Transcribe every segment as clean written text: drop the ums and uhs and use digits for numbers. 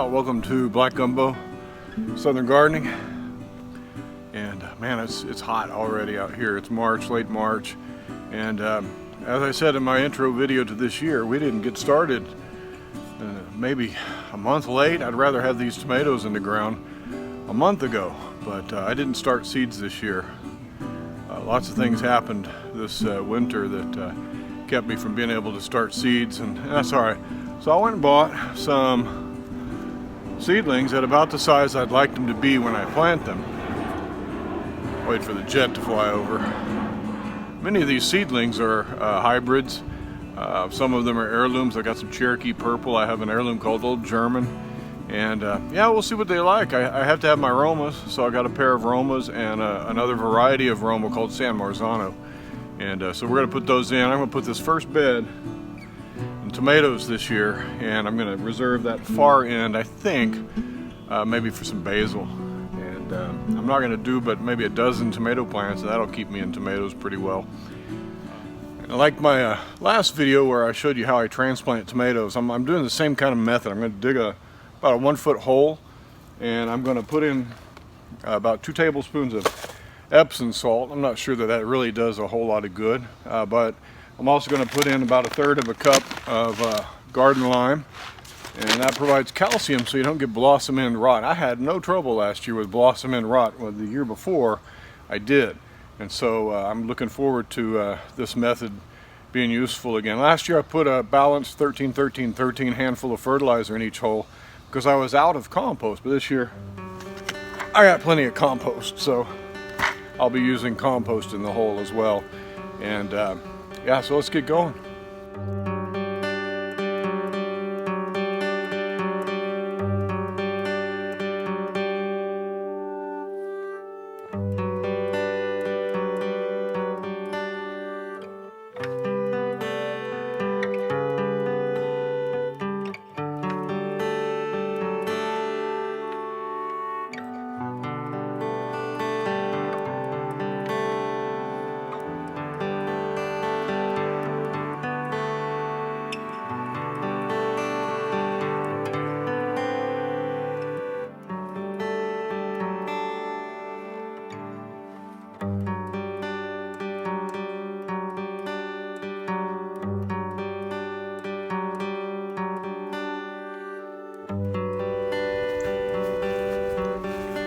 Welcome to Black Gumbo, Southern Gardening. And man, it's hot already out here. It's March, late March. And as I said in my intro video to this year, we didn't get started maybe a month late. I'd rather have these tomatoes in the ground a month ago, but I didn't start seeds this year. Lots of things happened this winter that kept me from being able to start seeds, and that's all right. So I went and bought some seedlings at about the size I'd like them to be when I plant them. Wait for the jet to fly over. Many of these seedlings are hybrids. Some of them are heirlooms. I got some Cherokee purple. I have an heirloom called Old German. And yeah, we'll see what they like. I have to have my Romas, so I got a pair of Romas and another variety of Roma called San Marzano. And so we're going to put those in. I'm going to put this first bed in tomatoes this year, and I'm going to reserve that far end, I think, maybe for some basil. And I'm not going to do but maybe a dozen tomato plants. That'll keep me in tomatoes pretty well. And like my last video where I showed you how I transplant tomatoes, I'm doing the same kind of method. I'm going to dig about a 1 foot hole, and I'm going to put in about 2 tablespoons of Epsom salt. I'm not sure that really does a whole lot of good, but I'm also going to put in about 1/3 of a cup of garden lime, and that provides calcium so you don't get blossom end rot. I had no trouble last year with blossom end rot. Well, the year before I did, and so I'm looking forward to this method being useful again. Last year I put a balanced 13-13-13 handful of fertilizer in each hole because I was out of compost, but this year I got plenty of compost, so I'll be using compost in the hole as well. And yeah, so let's get going.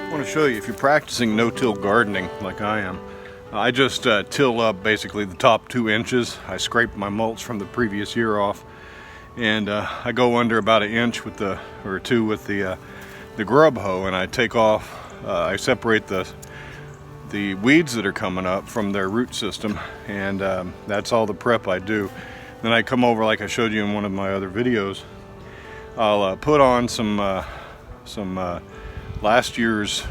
I want to show you, if you're practicing no-till gardening like I am, I just till up basically the top 2 inches. I scraped my mulch from the previous year off, and I go under about 1 inch with or 2 with the grub hoe, and I take off, I separate the weeds that are coming up from their root system, and that's all the prep I do. Then I come over, like I showed you in one of my other videos, I'll put on some last year's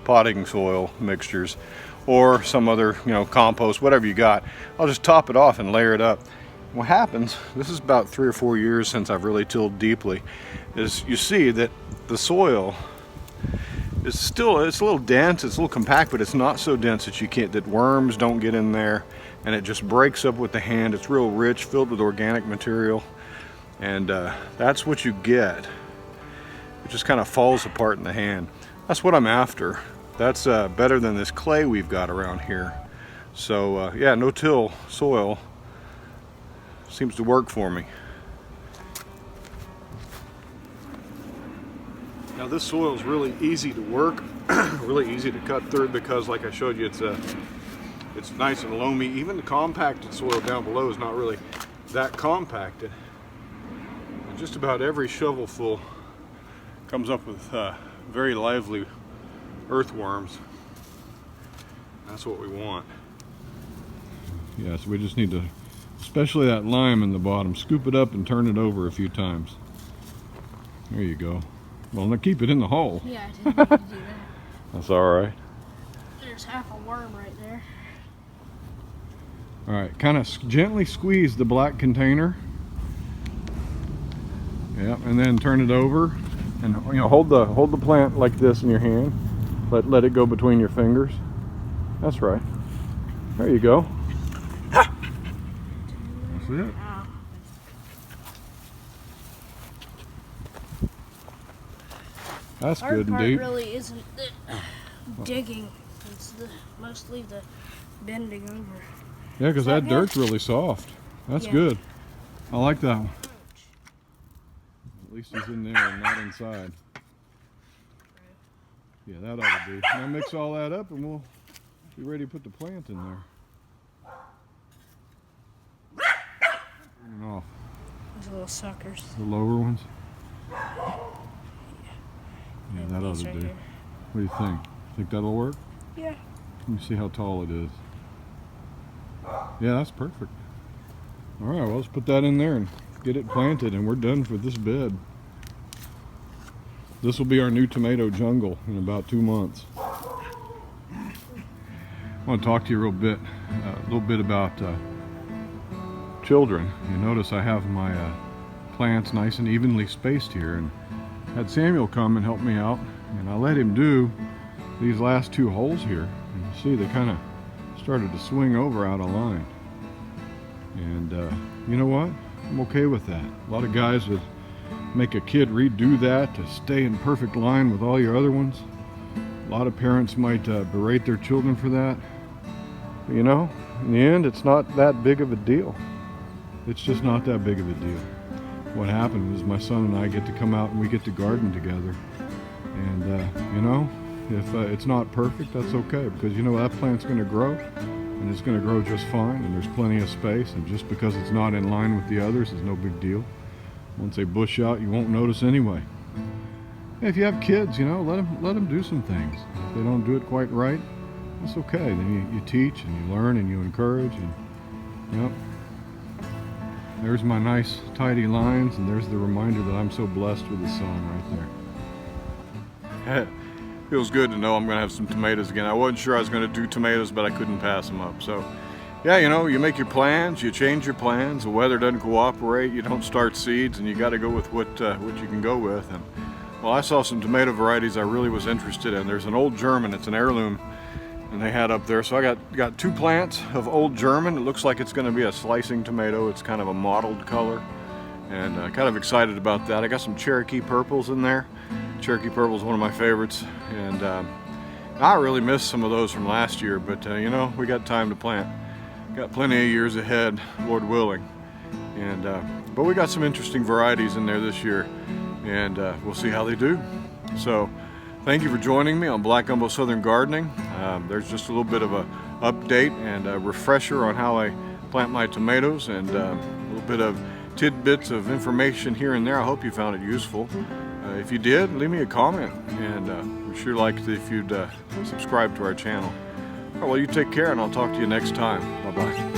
potting soil mixtures or some other, compost, whatever you got. I'll just top it off and layer it up. What happens, this is about 3 or 4 years since I've really tilled deeply, is you see that the soil is still, it's a little dense, it's a little compact, but it's not so dense that worms don't get in there, and it just breaks up with the hand. It's real rich, filled with organic material, and that's what you get. It just kind of falls apart in the hand. That's what I'm after. That's better than this clay we've got around here. So yeah, no-till soil seems to work for me. Now this soil is really easy to work, really easy to cut through, because like I showed you, it's nice and loamy. Even the compacted soil down below is not really that compacted. And just about every shovelful comes up with very lively earthworms. That's what we want. Yeah, so we just need to, especially that lime in the bottom, scoop it up and turn it over a few times. There you go. Well, now keep it in the hole. Yeah, I didn't need to do that. That's all right. There's half a worm right there. All right, kind of gently squeeze the black container. Yeah, and then turn it over. And hold the plant like this in your hand. Let it go between your fingers. That's right. There you go. That's it. That's Hard good and part deep. really isn't the digging. It's mostly the bending over. Yeah, because that good? dirt's really soft. That's Yeah. good. I like that one. At least he's in there and not inside. Yeah, that ought to be. Now mix all that up and we'll be ready to put the plant in there. Turn off Those little suckers. the lower ones. Yeah, that ought These to right do. here. What do you think? Think that'll work? Yeah. Let me see how tall it is. Yeah, that's perfect. All right, well, let's put that in there and get it planted, and we're done for this bed. This will be our new tomato jungle in about 2 months. I want to talk to you a little bit about children. You notice I have my plants nice and evenly spaced here, and had Samuel come and help me out, and I let him do these last 2 holes here. And you see they kind of started to swing over out of line. And you know what? I'm okay with that. A lot of guys would make a kid redo that to stay in perfect line with all your other ones. A lot of parents might berate their children for that. But you know, in the end, it's not that big of a deal. It's just not that big of a deal. What happened was my son and I get to come out and we get to garden together. And you know, if it's not perfect, that's okay, because you know that plant's going to grow, and it's going to grow just fine, and there's plenty of space, and just because it's not in line with the others is no big deal. Once they bush out, you won't notice anyway. If you have kids, you know, let them do some things. If they don't do it quite right, it's okay. Then you teach and you learn and you encourage, and yep. There's my nice tidy lines, and there's the reminder that I'm so blessed with the sun right there. Feels good to know I'm gonna have some tomatoes again. I wasn't sure I was gonna do tomatoes, but I couldn't pass them up. So yeah, you know, you make your plans, you change your plans, the weather doesn't cooperate, you don't start seeds, and you got to go with what you can go with. And well, I saw some tomato varieties I really was interested in. There's an old German, it's an heirloom, and they had up there. So I got 2 plants of old German. It looks like it's going to be a slicing tomato. It's kind of a mottled color, and kind of excited about that. I got some Cherokee purples in there. Cherokee purple is one of my favorites, and I really missed some of those from last year, but you know, we got time to plant. Got plenty of years ahead, Lord willing. And but we got some interesting varieties in there this year, and we'll see how they do. So thank you for joining me on Black Gumbo Southern Gardening. There's just a little bit of a update and a refresher on how I plant my tomatoes, and a little bit of tidbits of information here and there. I hope you found it useful. If you did, leave me a comment, and we'd sure like it if you'd subscribe to our channel. All right, well, you take care, and I'll talk to you next time. Bye-bye.